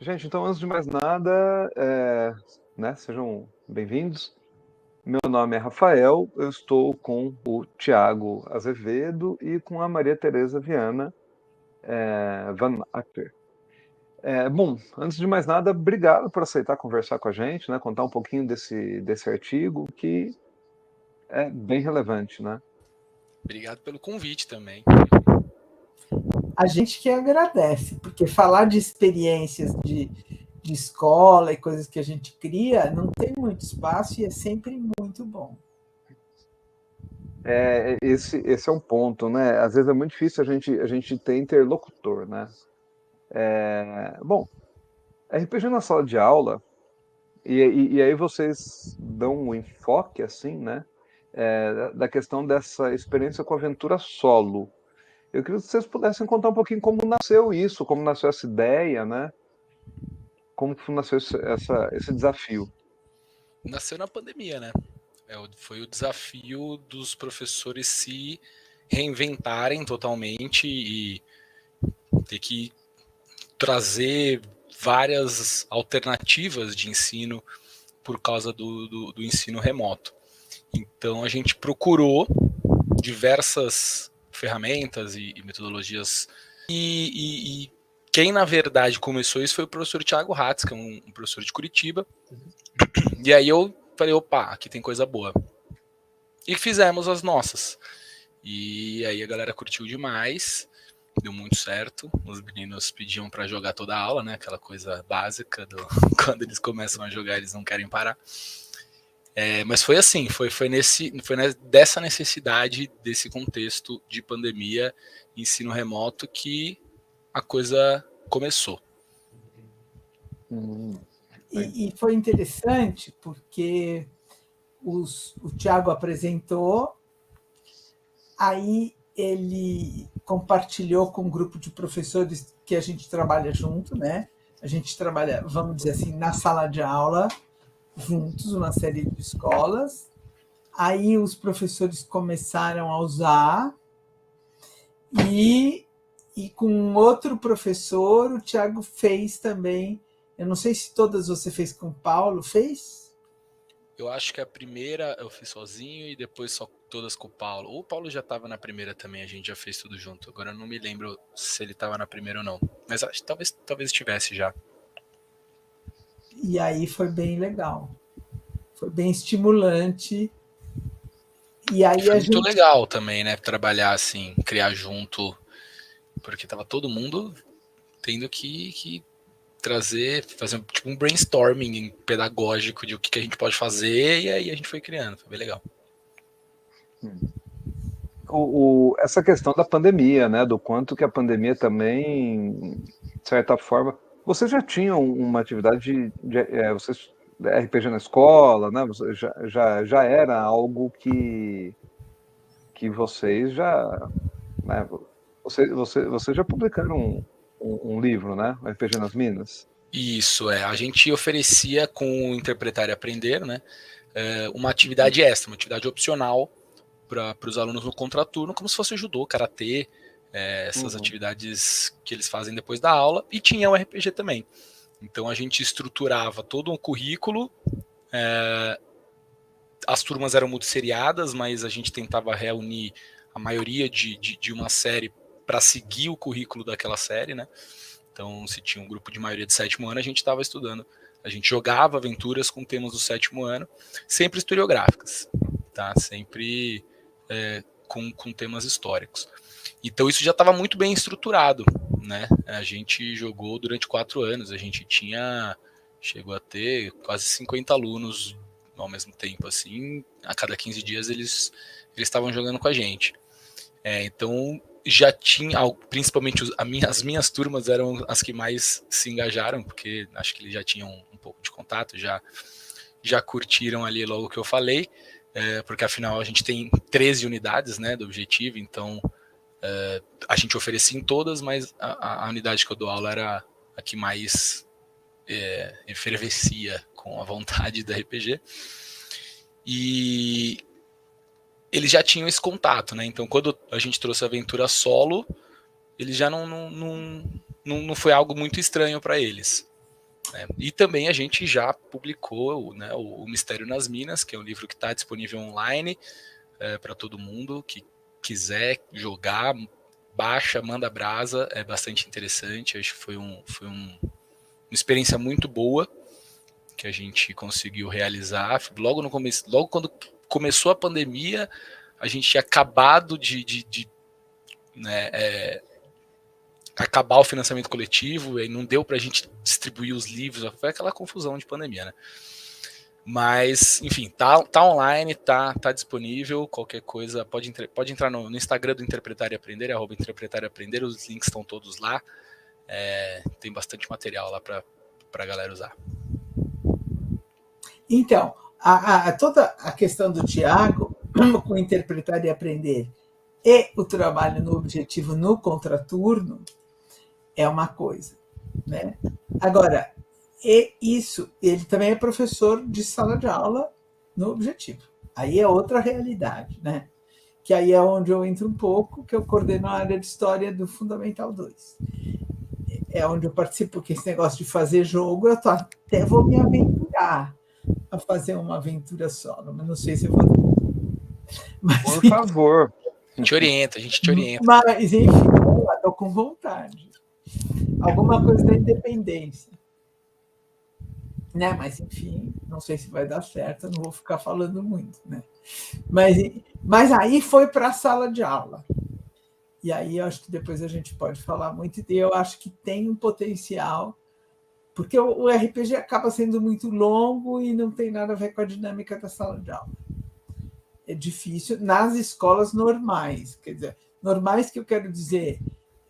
Gente, então antes de mais nada, né, sejam bem-vindos. Meu nome é Rafael, eu estou com o Tiago Azevedo e com a Maria Tereza Viana Van Acker. Bom, antes de mais nada, obrigado por aceitar conversar com a gente, né, contar um pouquinho desse artigo que é bem relevante, né? Obrigado pelo convite também. A gente que agradece, porque falar de experiências de escola e coisas que a gente cria não tem muito espaço e é sempre muito bom. Esse é um ponto, né? Às vezes é muito difícil a gente ter interlocutor, né? Bom, RPG na sala de aula. E aí vocês dão um enfoque, assim, né, da questão dessa experiência com aventura solo. Eu queria que vocês pudessem contar um pouquinho como nasceu isso, como nasceu essa ideia, né? Como que nasceu esse desafio. Nasceu na pandemia, né? Foi o desafio dos professores se reinventarem totalmente e ter que trazer várias alternativas de ensino por causa do ensino remoto. Então a gente procurou diversas ferramentas e metodologias e quem na verdade começou isso foi o professor Thiago Hatz, que é um professor de Curitiba. E aí eu falei, opa, aqui tem coisa boa. E fizemos as nossas. E aí a galera curtiu demais, deu muito certo. Os meninos pediam para jogar toda a aula, né? Aquela coisa básica do quando eles começam a jogar, eles não querem parar. Mas foi assim, foi dessa necessidade, desse contexto de pandemia, ensino remoto, que a coisa começou. E foi interessante porque o Tiago apresentou, aí ele compartilhou com um grupo de professores que a gente trabalha junto, né? A gente trabalha, vamos dizer assim, na sala de aula, juntos, uma série de escolas. Aí os professores começaram a usar e com outro professor, o Tiago fez também. Eu não sei se todas você fez com o Paulo, fez? Eu acho que a primeira eu fiz sozinho e depois só todas com o Paulo. Ou o Paulo já estava na primeira também, a gente já fez tudo junto. Agora eu não me lembro se ele estava na primeira ou não. Mas acho que talvez estivesse já. E aí foi bem legal. Foi bem estimulante. E aí foi a muito gente... legal também, né? Trabalhar assim, criar junto. Porque tava todo mundo tendo que trazer, fazer tipo um brainstorming pedagógico de o que a gente pode fazer, e aí a gente foi criando, foi bem legal. Essa questão da pandemia, né? Do quanto que a pandemia também, de certa forma, vocês já tinham uma atividade vocês RPG na escola, né? Você já era algo que vocês já, né? Vocês já publicaram um livro, né? RPG nas Minas. Isso, a gente oferecia com o Interpretar e Aprender, né? Uma atividade extra, uma atividade opcional para os alunos no contraturno, como se fosse judô, karatê, essas atividades que eles fazem depois da aula, e tinha o RPG também. Então a gente estruturava todo um currículo, as turmas eram multisseriadas, mas a gente tentava reunir a maioria de uma série para seguir o currículo daquela série, né? Então, se tinha um grupo de maioria de sétimo ano, a gente estava estudando. A gente jogava aventuras com temas do sétimo ano, sempre historiográficas, tá? Sempre com temas históricos. Então, isso já estava muito bem estruturado, né? A gente jogou durante 4 anos, a gente chegou a ter quase 50 alunos ao mesmo tempo, assim, a cada 15 dias eles estavam jogando com a gente. Então, já tinha, principalmente as minhas turmas eram as que mais se engajaram, porque acho que eles já tinham um pouco de contato, já curtiram ali logo que eu falei, porque afinal a gente tem 13 unidades, né, do objetivo, então a gente oferecia em todas, mas a unidade que eu dou aula era a que mais efervescia com a vontade da RPG. E eles já tinham esse contato, né? Então, quando a gente trouxe a aventura solo, eles já não foi algo muito estranho para eles. né? E também a gente já publicou, né, o Mistério nas Minas, que é um livro que está disponível online para todo mundo que quiser jogar, baixa, manda brasa, é bastante interessante. Acho que foi uma experiência muito boa que a gente conseguiu realizar. Logo no começo, logo quando começou a pandemia, a gente tinha acabado de acabar o financiamento coletivo, e não deu para a gente distribuir os livros, foi aquela confusão de pandemia, né? Mas, enfim, tá online, tá disponível, qualquer coisa, pode entrar no Instagram do Interpretar e Aprender, @Interpretar e Aprender, os links estão todos lá, tem bastante material lá para a galera usar. Então, toda a questão do Tiago, com Interpretar e Aprender, e o trabalho no Objetivo no contraturno, é uma coisa, né? Agora, ele também é professor de sala de aula no Objetivo. Aí é outra realidade, né? Que aí é onde eu entro um pouco, que eu coordeno a área de História do Fundamental 2. É onde eu participo, porque esse negócio de fazer jogo, até vou me aventurar a fazer uma aventura solo, mas não sei se eu vou... Mas, por favor. A gente te orienta. Mas, enfim, estou com vontade. Alguma coisa da independência. Né? Mas, enfim, não sei se vai dar certo, não vou ficar falando muito. Né? Mas aí foi para a sala de aula. E aí eu acho que depois a gente pode falar muito, e eu acho que tem um potencial, porque o RPG acaba sendo muito longo e não tem nada a ver com a dinâmica da sala de aula. É difícil nas escolas normais, quer dizer, normais que eu quero dizer,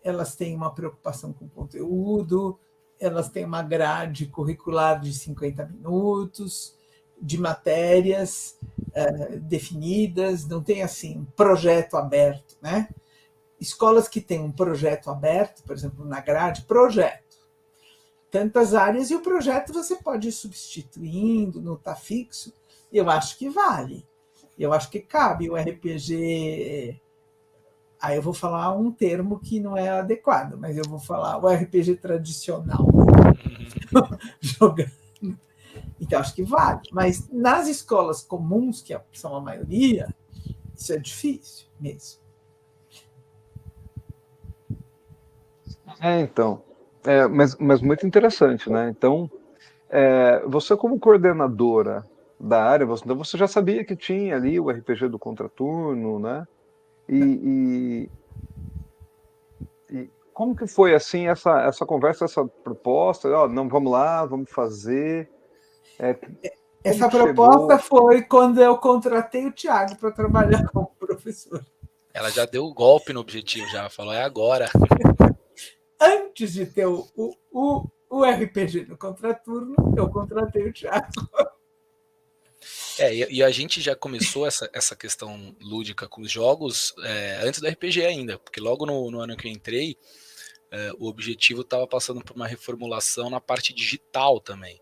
elas têm uma preocupação com conteúdo, elas têm uma grade curricular de 50 minutos, de matérias definidas, não tem assim projeto aberto, né? Escolas que têm um projeto aberto, por exemplo, na grade, projeto, tantas áreas, e o projeto você pode ir substituindo, não está fixo, eu acho que vale. Eu acho que cabe o RPG. Aí eu vou falar um termo que não é adequado, mas eu vou falar o RPG tradicional. Jogando. Então, acho que vale. Mas nas escolas comuns, que são a maioria, isso é difícil mesmo. Então. Mas muito interessante, né? Então, você como coordenadora da área, você já sabia que tinha ali o RPG do contraturno, né? E como que foi assim essa conversa, essa proposta? Não, vamos lá, vamos fazer. Essa proposta foi quando eu contratei o Tiago para trabalhar como professor. Ela já deu o golpe no Objetivo, já falou, é agora. Antes de ter o RPG no contraturno, eu contratei o Tiago. E a gente já começou essa questão lúdica com os jogos antes do RPG ainda, porque logo no ano que eu entrei, o Objetivo estava passando por uma reformulação na parte digital também.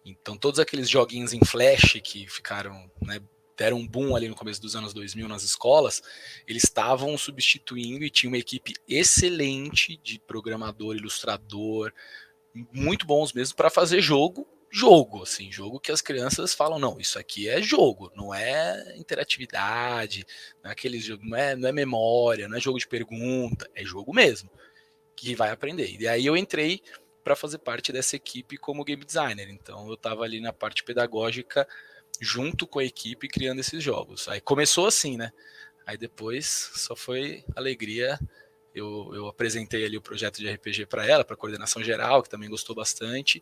Então todos aqueles joguinhos em flash que ficaram, né, deram um boom ali no começo dos anos 2000 nas escolas, eles estavam substituindo, e tinha uma equipe excelente de programador, ilustrador, muito bons mesmo para fazer jogo, assim, jogo que as crianças falam, não, isso aqui é jogo, não é interatividade, não é aquele jogo, não é memória, não é jogo de pergunta, é jogo mesmo, que vai aprender. E aí eu entrei para fazer parte dessa equipe como game designer, então eu estava ali na parte pedagógica junto com a equipe criando esses jogos. Aí começou assim, né? Aí depois só foi alegria. Eu apresentei ali o projeto de RPG para ela, para a coordenação geral, que também gostou bastante.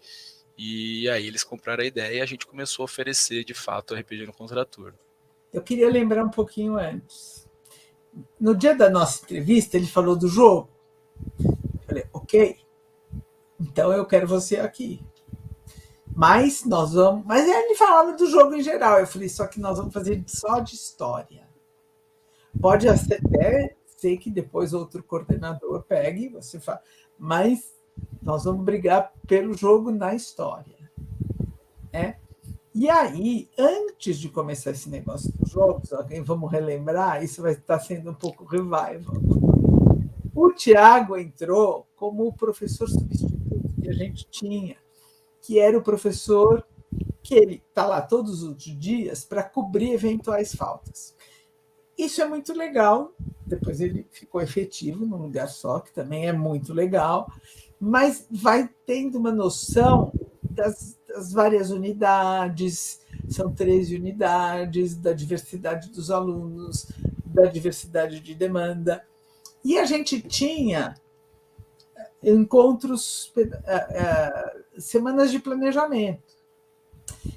E aí eles compraram a ideia e a gente começou a oferecer, de fato, o RPG no contraturno. Eu queria lembrar um pouquinho antes. No dia da nossa entrevista, ele falou do jogo. Eu falei, ok, então eu quero você aqui. Mas nós vamos... Mas ele falava do jogo em geral. Eu falei, só que nós vamos fazer só de história. Pode até ser que depois outro coordenador pegue, você fala, mas nós vamos brigar pelo jogo na história. E aí, antes de começar esse negócio dos jogos, vamos relembrar, isso vai estar sendo um pouco revival. O Tiago entrou como o professor substituto que a gente tinha que era o professor que ele está lá todos os dias para cobrir eventuais faltas. Isso é muito legal. Depois ele ficou efetivo num lugar só, que também é muito legal, mas vai tendo uma noção das várias unidades, são 13 unidades, da diversidade dos alunos, da diversidade de demanda. E a gente tinha encontros, semanas de planejamento.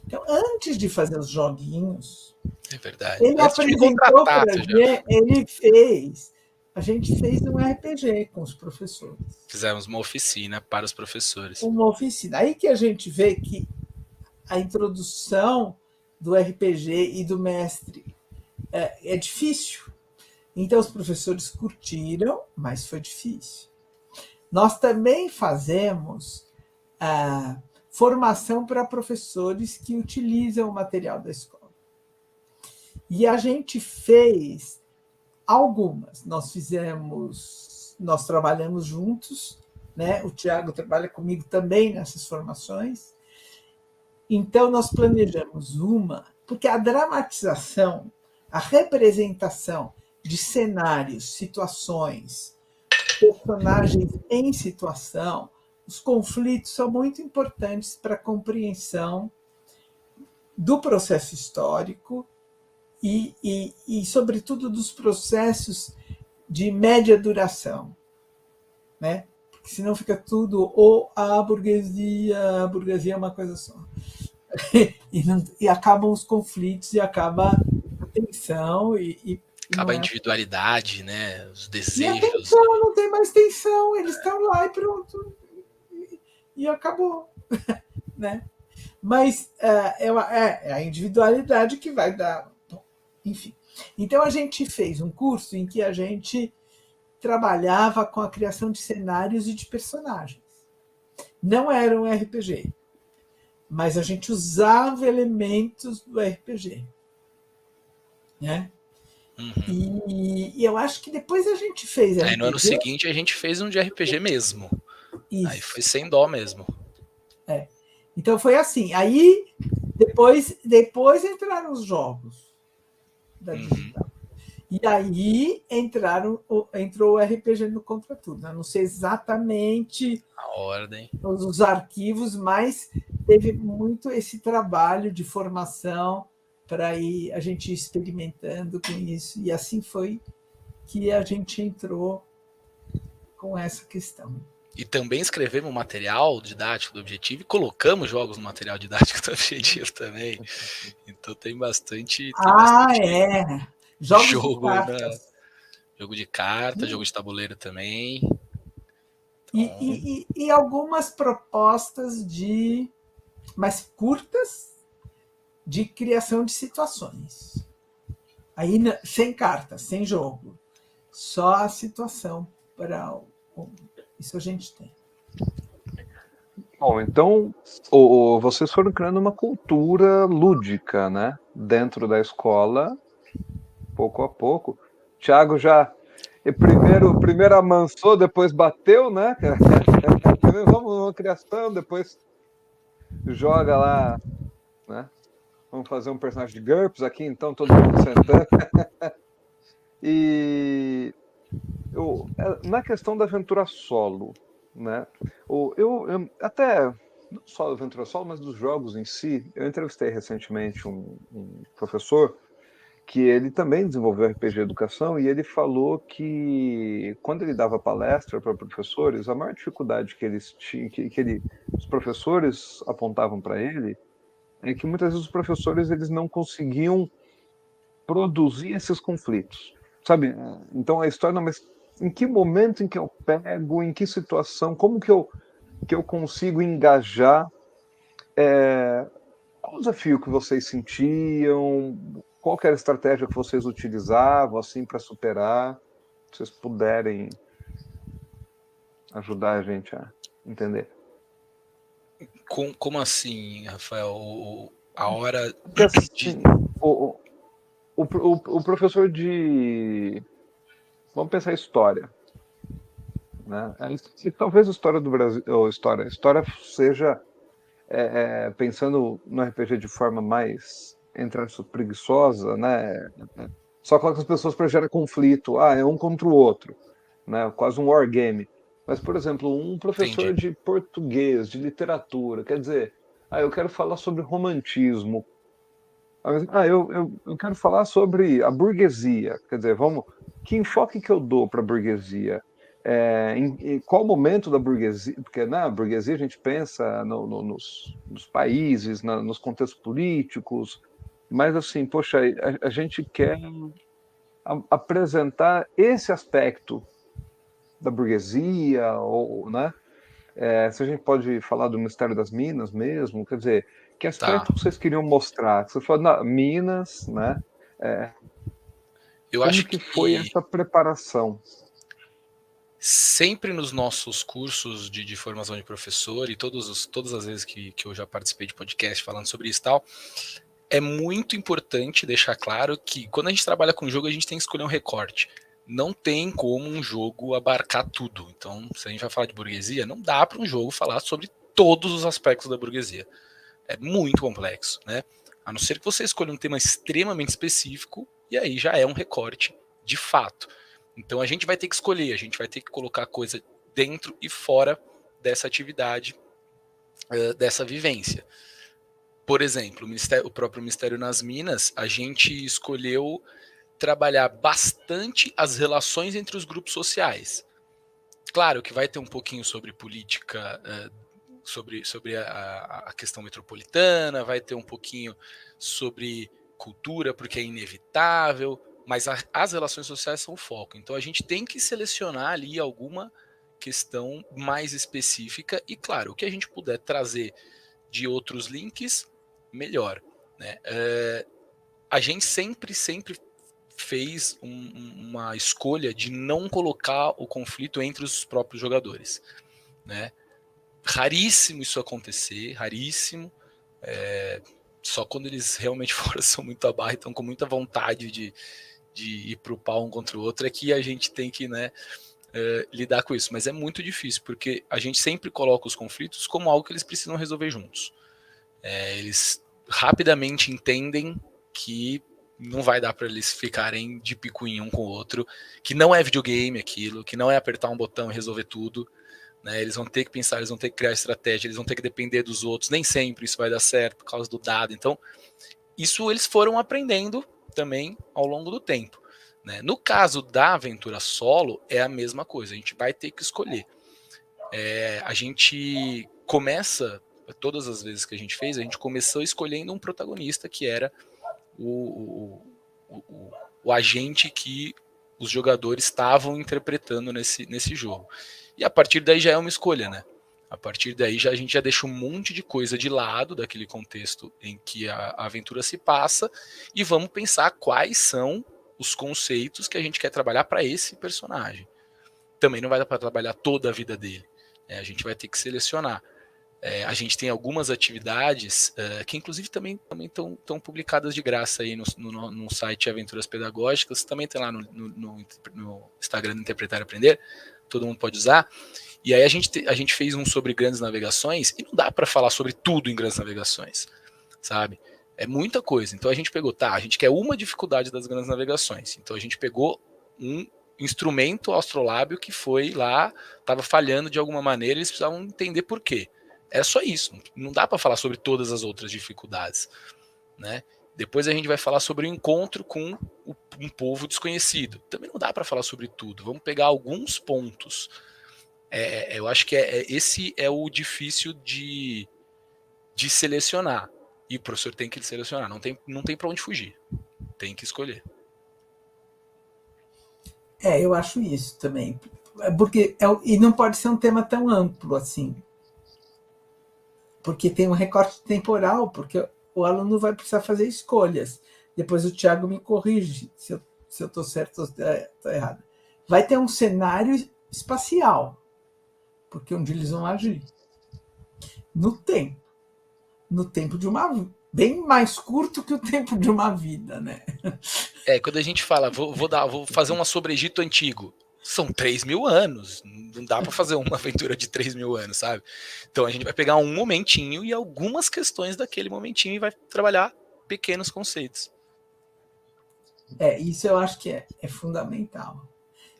Então, antes de fazer os joguinhos, É verdade. ele Antes de apresentou contratar, para a gente, a gente fez um RPG com os professores. Fizemos uma oficina para os professores. Uma oficina. Aí que a gente vê que a introdução do RPG e do mestre é difícil. Então, os professores curtiram, mas foi difícil. Nós também fazemos formação para professores que utilizam o material da escola. E a gente fez algumas. Nós trabalhamos juntos, né? O Tiago trabalha comigo também nessas formações. Então, nós planejamos uma, porque a dramatização, a representação de cenários, situações, personagens em situação, os conflitos são muito importantes para a compreensão do processo histórico e, sobretudo, dos processos de média duração, né? Porque senão fica tudo ou a burguesia é uma coisa só. E acabam os conflitos e acaba a tensão acaba a individualidade, né? Os desejos. E a tensão, não tem mais tensão, eles estão lá e pronto. E acabou. Né? Mas é a individualidade que vai dar. Bom, enfim. Então, a gente fez um curso em que a gente trabalhava com a criação de cenários e de personagens. Não era um RPG, mas a gente usava elementos do RPG. Né? Uhum. E eu acho que depois a gente fez RPG. Aí no ano seguinte a gente fez um de RPG mesmo. Isso. Aí foi sem dó mesmo. Então foi assim. Aí depois entraram os jogos da digital. E aí entrou o RPG no Contraturno. Eu não sei exatamente a ordem, os arquivos, mas teve muito esse trabalho de formação para ir a gente ir experimentando com isso. E assim foi que a gente entrou com essa questão. E também escrevemos material didático do Objetivo e colocamos jogos no material didático do Objetivo também. Então tem bastante. Jogos jogo, de cartas. Né? Jogo de carta, jogo de tabuleiro também. Então... E algumas propostas mais curtas de criação de situações. Aí sem cartas, sem jogo. Só a situação para isso a gente tem. Bom, então vocês foram criando uma cultura lúdica, né? Dentro da escola, pouco a pouco. Tiago já primeiro amansou, depois bateu, né? Vamos uma criação, depois joga lá, né? Vamos fazer um personagem de GURPS aqui, então todo mundo sentando. E na questão da aventura solo, né? Eu até não só da aventura solo, mas dos jogos em si. Eu entrevistei recentemente um professor que ele também desenvolveu RPG Educação e ele falou que quando ele dava palestra para professores, a maior dificuldade que eles tinham, os professores apontavam para ele, é que muitas vezes os professores eles não conseguiam produzir esses conflitos, sabe? Então a história, mas em que momento em que eu pego, em que situação, como que eu consigo engajar? Qual o desafio que vocês sentiam? Qual que era a estratégia que vocês utilizavam assim para superar? Se vocês puderem ajudar a gente a entender. Como assim, Rafael? A hora assim, o professor de... Vamos pensar em história. Né? E talvez a história do Brasil... História seja pensando no RPG de forma mais, entre aspas, preguiçosa, né? Só coloca as pessoas para gerar conflito. É um contra o outro, né? Quase um wargame. Mas, por exemplo, um professor Entendi. de português, de literatura, quer dizer, eu quero falar sobre romantismo. Eu quero falar sobre a burguesia. Quer dizer, que enfoque que eu dou para a burguesia? Em qual momento da burguesia? Porque na burguesia a gente pensa nos países, nos contextos políticos, mas assim, poxa, a gente quer apresentar esse aspecto da burguesia, ou, né? Se a gente pode falar do Mistério das Minas mesmo, quer dizer, que Tá. aspecto vocês queriam mostrar? Você falou, Minas, né? Eu Como acho que foi que essa preparação? sempre nos nossos cursos de formação de professor e todas as vezes que eu já participei de podcast falando sobre isso e tal, é muito importante deixar claro que quando a gente trabalha com jogo, a gente tem que escolher um recorte. Não tem como um jogo abarcar tudo. Então, se a gente vai falar de burguesia, não dá para um jogo falar sobre todos os aspectos da burguesia. É muito complexo, né? A não ser que você escolha um tema extremamente específico, e aí já é um recorte de fato. Então a gente vai ter que escolher, a gente vai ter que colocar coisa dentro e fora dessa atividade, dessa vivência. Por exemplo, o próprio Mistério nas Minas, a gente escolheu trabalhar bastante as relações entre os grupos sociais. Claro que vai ter um pouquinho sobre política, sobre a questão metropolitana, vai ter um pouquinho sobre cultura, porque é inevitável, mas as relações sociais são o foco. Então a gente tem que selecionar ali alguma questão mais específica e, claro, o que a gente puder trazer de outros links, melhor. Né? A gente sempre fez uma escolha de não colocar o conflito entre os próprios jogadores. Né? Raríssimo isso acontecer, raríssimo. Só quando eles realmente forçam muito a barra e estão com muita vontade de ir pro pau um contra o outro, é que a gente tem que, né, lidar com isso. Mas é muito difícil, porque a gente sempre coloca os conflitos como algo que eles precisam resolver juntos. Eles rapidamente entendem que não vai dar para eles ficarem de picuinha um com o outro, que não é videogame aquilo, que não é apertar um botão e resolver tudo. Né? Eles vão ter que pensar, eles vão ter que criar estratégia, eles vão ter que depender dos outros. Nem sempre isso vai dar certo por causa do dado. Então, isso eles foram aprendendo também ao longo do tempo. Né? No caso da aventura solo, é a mesma coisa. A gente vai ter que escolher. A gente começa, todas as vezes que a gente fez, a gente começou escolhendo um protagonista que era o agente que os jogadores estavam interpretando nesse jogo. E a partir daí já é uma escolha, né? A partir daí a gente já deixa um monte de coisa de lado daquele contexto em que a aventura se passa e vamos pensar quais são os conceitos que a gente quer trabalhar para esse personagem. Também não vai dar para trabalhar toda a vida dele. A gente vai ter que selecionar. A gente tem algumas atividades que inclusive também estão publicadas de graça aí no site Aventuras Pedagógicas, também tem lá no Instagram do Interpretar e Aprender, todo mundo pode usar. E aí a gente fez um sobre grandes navegações e não dá para falar sobre tudo em grandes navegações, sabe? É muita coisa. Então a gente pegou, a gente quer uma dificuldade das grandes navegações. Então a gente pegou um instrumento astrolábio que foi lá, estava falhando de alguma maneira, eles precisavam entender por quê. É só isso. Não dá para falar sobre todas as outras dificuldades, né? Depois a gente vai falar sobre o encontro com um povo desconhecido. Também não dá para falar sobre tudo. Vamos pegar alguns pontos. Eu acho que esse é o difícil de selecionar. E o professor tem que selecionar. Não tem para onde fugir. Tem que escolher. Eu acho isso também. Porque e não pode ser um tema tão amplo assim. Porque tem um recorte temporal, porque o aluno vai precisar fazer escolhas. Depois o Thiago me corrige se eu estou certo ou estou errado. Vai ter um cenário espacial, porque onde eles vão agir. No tempo de uma bem mais curto que o tempo de uma vida, né? Quando a gente fala, vou fazer uma sobre Egito antigo. são 3.000 anos. Não dá para fazer uma aventura de 3.000 anos, sabe? Então a gente vai pegar um momentinho e algumas questões daquele momentinho e vai trabalhar pequenos conceitos. Isso eu acho que é fundamental.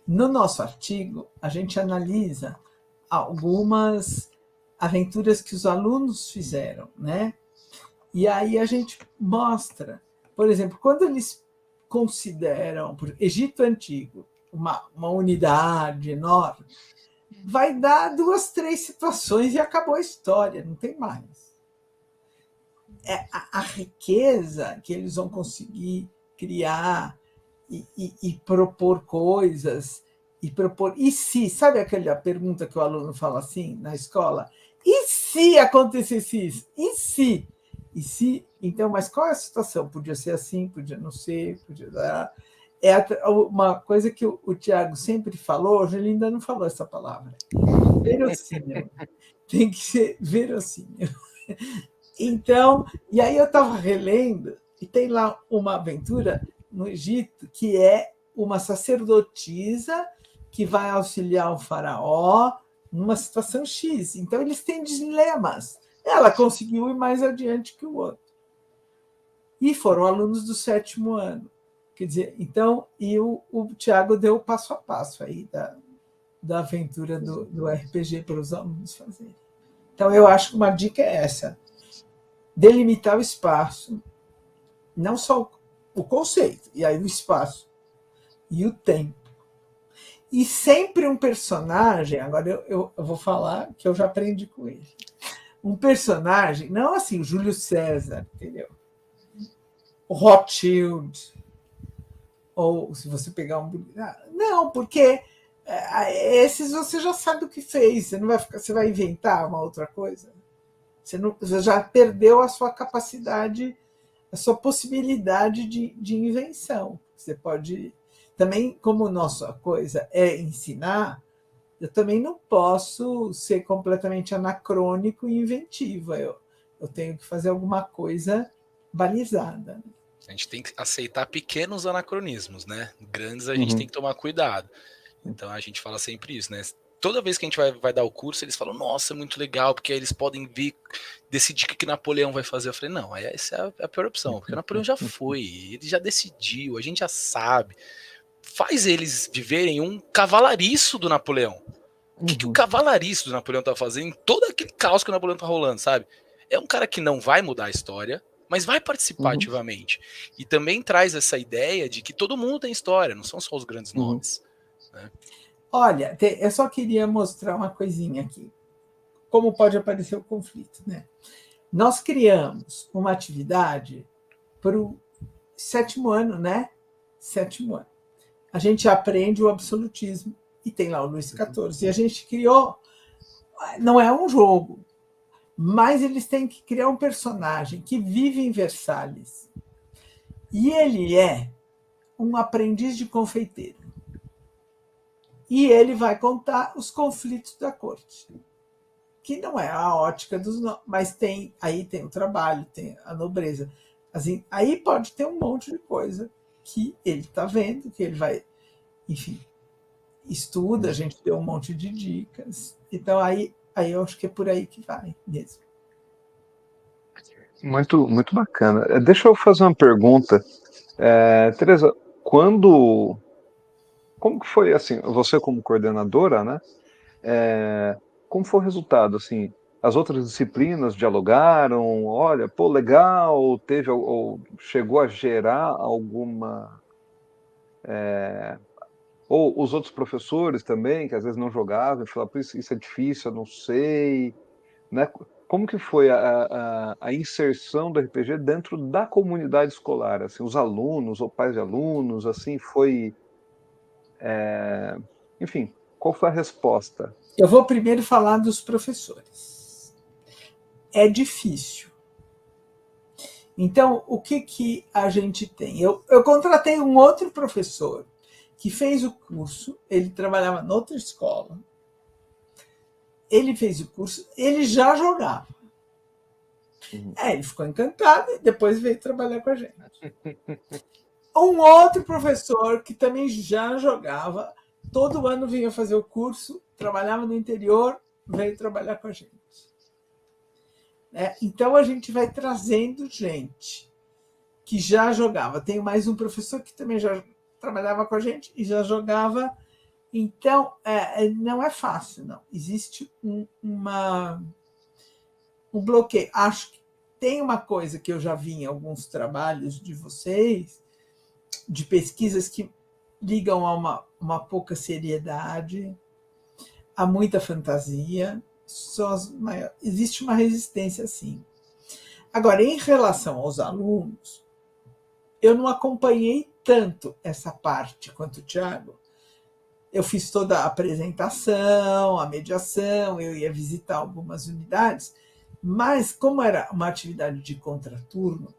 No nosso artigo, a gente analisa algumas aventuras que os alunos fizeram, né? E aí a gente mostra, por exemplo, quando eles consideram por Egito Antigo uma unidade enorme, vai dar 2, 3 situações e acabou a história, não tem mais. A riqueza que eles vão conseguir criar e propor coisas, e se, sabe aquela pergunta que o aluno fala assim na escola? E se acontecesse isso? E se? E se? Então, mas qual é a situação? Podia ser assim, podia não ser, podia dar. Uma coisa que o Tiago sempre falou, hoje ele ainda não falou essa palavra. Verossímil. Tem que ser verossímil. Então, e aí eu estava relendo, e tem lá uma aventura no Egito que é uma sacerdotisa que vai auxiliar o faraó numa situação X. Então, eles têm dilemas. Ela conseguiu ir mais adiante que o outro. E foram alunos do 7º ano. Quer dizer, então, e o Tiago deu o passo a passo aí da aventura do RPG para os alunos fazerem. Então, eu acho que uma dica é essa: delimitar o espaço, não só o conceito, e aí o espaço, e o tempo. E sempre um personagem, agora eu vou falar que eu já aprendi com ele. Um personagem, não assim, o Júlio César, entendeu? O Rothschild, ou se você pegar um... Não, porque esses você já sabe o que fez, você vai inventar uma outra coisa. Você já perdeu a sua capacidade, a sua possibilidade de invenção. Você pode... Também, como nossa coisa é ensinar, eu também não posso ser completamente anacrônico e inventivo. Eu tenho que fazer alguma coisa balizada. A gente tem que aceitar pequenos anacronismos, né? Grandes a gente tem que tomar cuidado. Então a gente fala sempre isso, né? Toda vez que a gente vai dar o curso, eles falam, nossa, é muito legal, porque aí eles podem decidir o que Napoleão vai fazer. Eu falei, não, essa é a pior opção, porque o Napoleão já foi, ele já decidiu, a gente já sabe. Faz eles viverem um cavalariço do Napoleão. O que o cavalariço do Napoleão tá fazendo em todo aquele caos que o Napoleão tá rolando, sabe? É um cara que não vai mudar a história, mas vai participar ativamente. E também traz essa ideia de que todo mundo tem história, não são só os grandes nomes. Né? Olha, eu só queria mostrar uma coisinha aqui. Como pode aparecer o conflito, né? Nós criamos uma atividade para o 7º ano, né? 7º ano. A gente aprende o absolutismo, e tem lá o Luís XIV. E a gente criou, não é um jogo, mas eles têm que criar um personagem que vive em Versalhes. E ele é um aprendiz de confeiteiro. E ele vai contar os conflitos da corte, que não é a ótica dos... Mas aí tem o trabalho, tem a nobreza. Assim, aí pode ter um monte de coisa que ele está vendo, que ele vai, enfim, estuda, a gente deu um monte de dicas. Então, aí eu acho que é por aí que vai mesmo. Muito, muito bacana. Deixa eu fazer uma pergunta. Teresa, como que foi, assim, você como coordenadora, né? Como foi o resultado, assim? As outras disciplinas dialogaram, olha, pô, legal, ou chegou a gerar alguma... ou os outros professores também, que às vezes não jogavam, e falavam, isso é difícil, eu não sei, né? Como que foi a inserção do RPG dentro da comunidade escolar? Assim, os alunos, ou pais de alunos, assim, foi... enfim, qual foi a resposta? Eu vou primeiro falar dos professores. É difícil. Então, o que a gente tem? Eu contratei um outro professor que fez o curso, ele trabalhava noutra escola, ele fez o curso, ele já jogava. Ele ficou encantado e depois veio trabalhar com a gente. Um outro professor que também já jogava, todo ano vinha fazer o curso, trabalhava no interior, veio trabalhar com a gente. Então a gente vai trazendo gente que já jogava. Tem mais um professor que também já trabalhava com a gente e já jogava. Então, não é fácil, não. Existe um bloqueio. Acho que tem uma coisa que eu já vi em alguns trabalhos de vocês, de pesquisas que ligam a uma pouca seriedade, a muita fantasia. Existe uma resistência, sim. Agora, em relação aos alunos, eu não acompanhei tanto essa parte quanto o Thiago. Eu fiz toda a apresentação, a mediação, eu ia visitar algumas unidades, mas como era uma atividade de contraturno,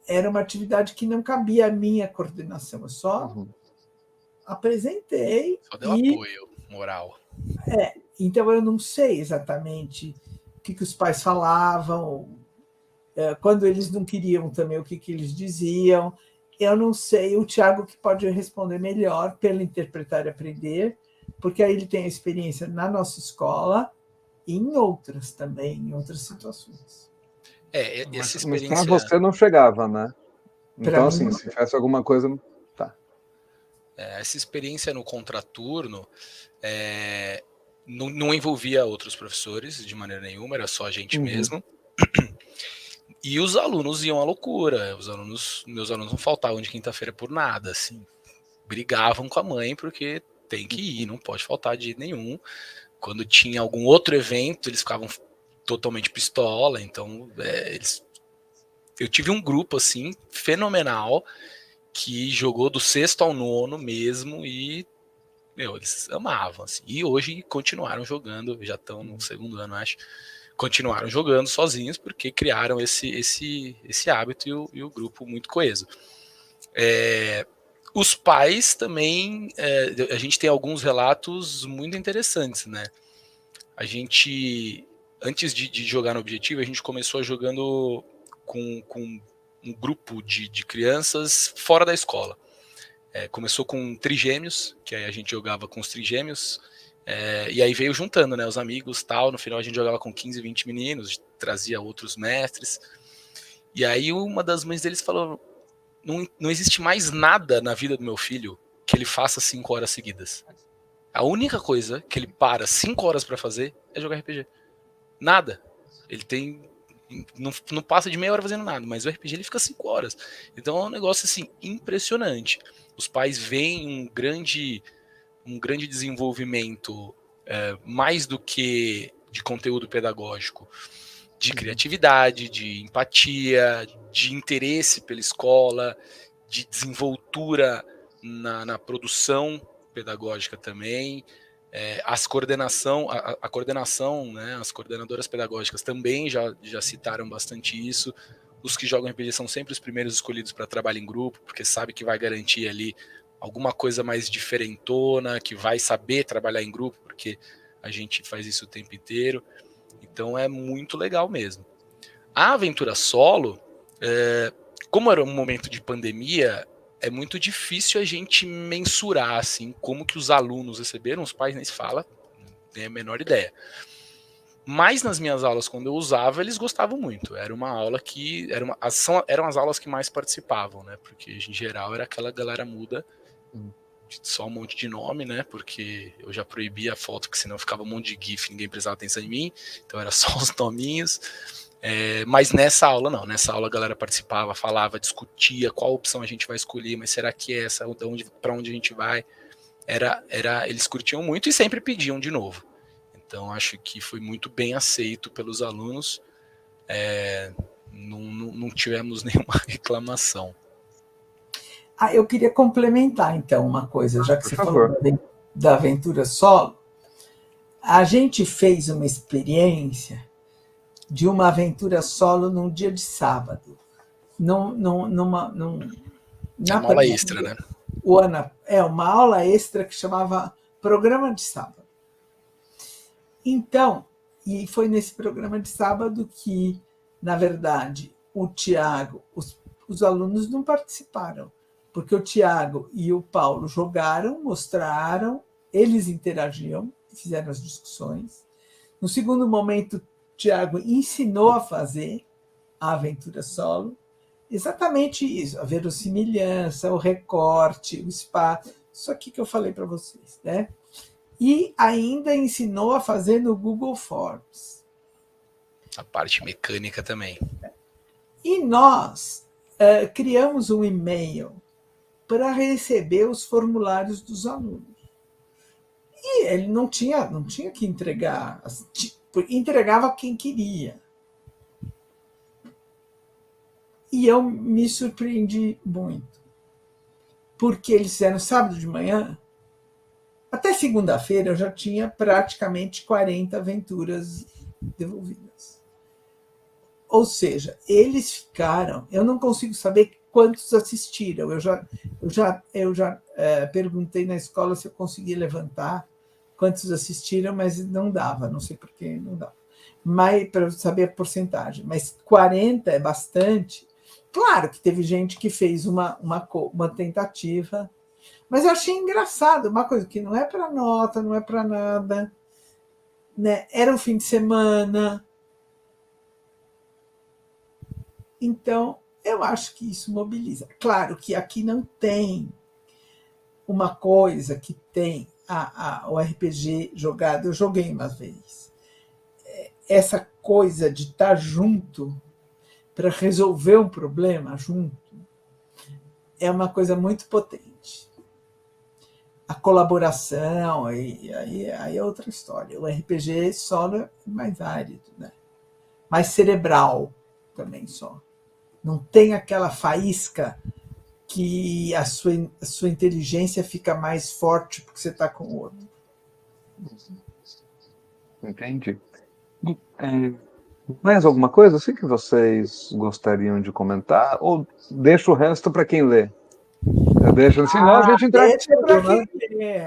era uma atividade que não cabia à minha coordenação. Eu só apresentei. Só deu apoio moral. Então eu não sei exatamente o que os pais falavam, quando eles não queriam também o que eles diziam. Eu não sei, o Thiago que pode responder melhor pelo interpretar e aprender, porque aí ele tem a experiência na nossa escola e em outras também, em outras situações. Essa experiência... Mas para você não chegava, né? Então, assim, mim, se tivesse alguma coisa... Tá. Essa experiência no contraturno não envolvia outros professores de maneira nenhuma, era só a gente mesmo. E os alunos iam à loucura. Meus alunos não faltavam de quinta-feira por nada, assim. Brigavam com a mãe porque tem que ir, não pode faltar de jeito nenhum. Quando tinha algum outro evento, eles ficavam totalmente pistola. Então, eu tive um grupo assim fenomenal que jogou do 6º ao 9º mesmo e eles amavam, assim. E hoje continuaram jogando, já estão no 2º ano, acho. Continuaram jogando sozinhos porque criaram esse hábito e o grupo muito coeso. Os pais também, a gente tem alguns relatos muito interessantes, né? A gente, antes de jogar no Objetivo, a gente começou jogando com um grupo de crianças fora da escola. Começou com trigêmeos, que aí a gente jogava com os trigêmeos, e aí veio juntando, né, os amigos, tal. No final a gente jogava com 15, 20 meninos, trazia outros mestres. E aí uma das mães deles falou: não existe mais nada na vida do meu filho que ele faça 5 horas seguidas. A única coisa que ele para 5 horas para fazer é jogar RPG. Nada. Ele não passa de meia hora fazendo nada, mas o RPG ele fica 5 horas. Então é um negócio assim impressionante. Os pais veem um grande desenvolvimento, mais do que de conteúdo pedagógico, de criatividade, de empatia, de interesse pela escola, de desenvoltura na produção pedagógica também. A coordenação, né, as coordenadoras pedagógicas também já citaram bastante isso. Os que jogam RPG são sempre os primeiros escolhidos para trabalho em grupo, porque sabe que vai garantir ali alguma coisa mais diferentona, que vai saber trabalhar em grupo, porque a gente faz isso o tempo inteiro. Então é muito legal mesmo. A aventura solo, como era um momento de pandemia, é muito difícil a gente mensurar assim, como que os alunos receberam, os pais nem se fala, não tem a menor ideia. Mas nas minhas aulas, quando eu usava, eles gostavam muito. Era uma aula que... eram as aulas que mais participavam, né? Porque, em geral, era aquela galera muda, só um monte de nome, né? Porque eu já proibia a foto, que senão ficava um monte de gif, ninguém prestava atenção em mim. Então, era só os nominhos. Mas nessa aula, não. Nessa aula, a galera participava, falava, discutia qual opção a gente vai escolher, mas será que é essa? Para onde a gente vai? Eles curtiam muito e sempre pediam de novo. Então, acho que foi muito bem aceito pelos alunos. Não tivemos nenhuma reclamação. Eu queria complementar, então, uma coisa, já que você falou da aventura solo. A gente fez uma experiência de uma aventura solo num dia de sábado. Uma aula extra, né? Uma aula extra que chamava Programa de Sábado. Então, e foi nesse programa de sábado que, na verdade, o Thiago, os alunos não participaram, porque o Thiago e o Paulo jogaram, mostraram, eles interagiam, fizeram as discussões. No segundo momento, Tiago ensinou a fazer a aventura solo. Exatamente isso, a verossimilhança, o recorte, o espaço, isso aqui que eu falei para vocês, né? E ainda ensinou a fazer no Google Forms. A parte mecânica também. E nós criamos um e-mail para receber os formulários dos alunos. E ele não tinha que entregar, entregava quem queria. E eu me surpreendi muito, porque eles fizeram sábado de manhã, até segunda-feira eu já tinha praticamente 40 aventuras devolvidas. Ou seja, eles ficaram, eu não consigo saber quantos assistiram, eu já perguntei na escola se eu conseguia levantar quantos assistiram, mas não dava, não sei por que não dava. Mas para saber a porcentagem, mas 40 é bastante. Claro que teve gente que fez uma tentativa, mas eu achei engraçado, uma coisa que não é para nota, não é para nada, né? Era um fim de semana. Então, eu acho que isso mobiliza. Claro que aqui não tem uma coisa que tem o RPG jogado. Eu joguei uma vez. Essa coisa de estar junto para resolver um problema junto é uma coisa muito potente. A colaboração, aí é outra história. O RPG solo é mais árido, né? Mais cerebral também só. Não tem aquela faísca que a sua inteligência fica mais forte porque você está com o outro. Entendi. Mais alguma coisa assim que vocês gostariam de comentar? Ou deixa o resto para quem lê? Deixa, senão a gente entrega Deixa para tudo, né? quem lê.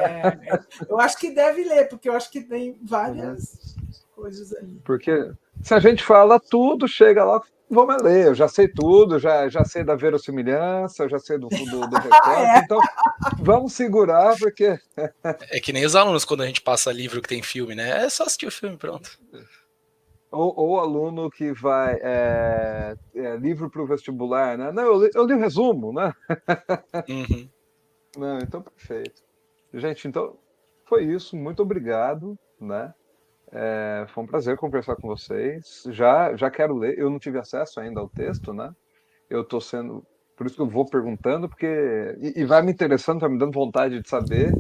Eu acho que deve ler, porque eu acho que tem várias coisas ali. Porque se a gente fala tudo, chega lá, vamos ler. Eu já sei tudo, já sei da verossimilhança, já sei do recorte. Então, vamos segurar, porque... É que nem os alunos, quando a gente passa livro que tem filme, né? É só assistir o filme, pronto. Ou aluno que vai livro para o vestibular, né? Não, eu li o resumo, né? Uhum. Não, então perfeito. Gente, então foi isso. Muito obrigado, né? Foi um prazer conversar com vocês. Já quero ler. Eu não tive acesso ainda ao texto, né? Eu estou sendo, por isso que eu vou perguntando, porque e vai me interessando, vai me dando vontade de saber.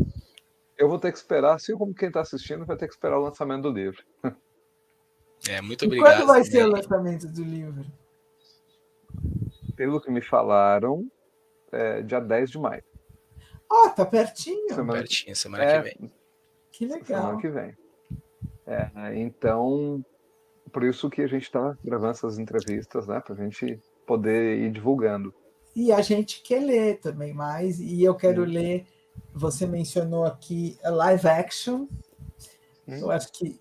Eu vou ter que esperar, assim como quem está assistindo vai ter que esperar o lançamento do livro. Muito E obrigado. quando vai ser o lançamento do livro? Pelo que me falaram, dia 10 de maio. Tá pertinho. Semana que vem. Que legal. Semana que vem. Então, por isso que a gente está gravando essas entrevistas, né? Para a gente poder ir divulgando. E a gente quer ler também mais, e eu quero ler, você mencionou aqui a live action. Eu acho que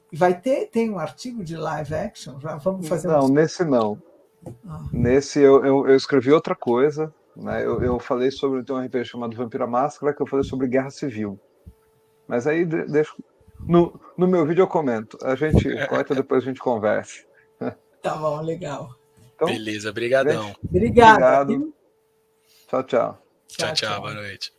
tem um artigo de live action, já vamos fazer nesse não. Nesse eu escrevi outra coisa, né? Eu falei sobre um RPG chamado Vampira Máscara, que eu falei sobre guerra civil. Mas aí deixa no meu vídeo eu comento. A gente corta, depois a gente conversa. Tá bom, legal. Então, beleza, brigadão. Obrigado. Tchau, tchau. Tchau, boa noite.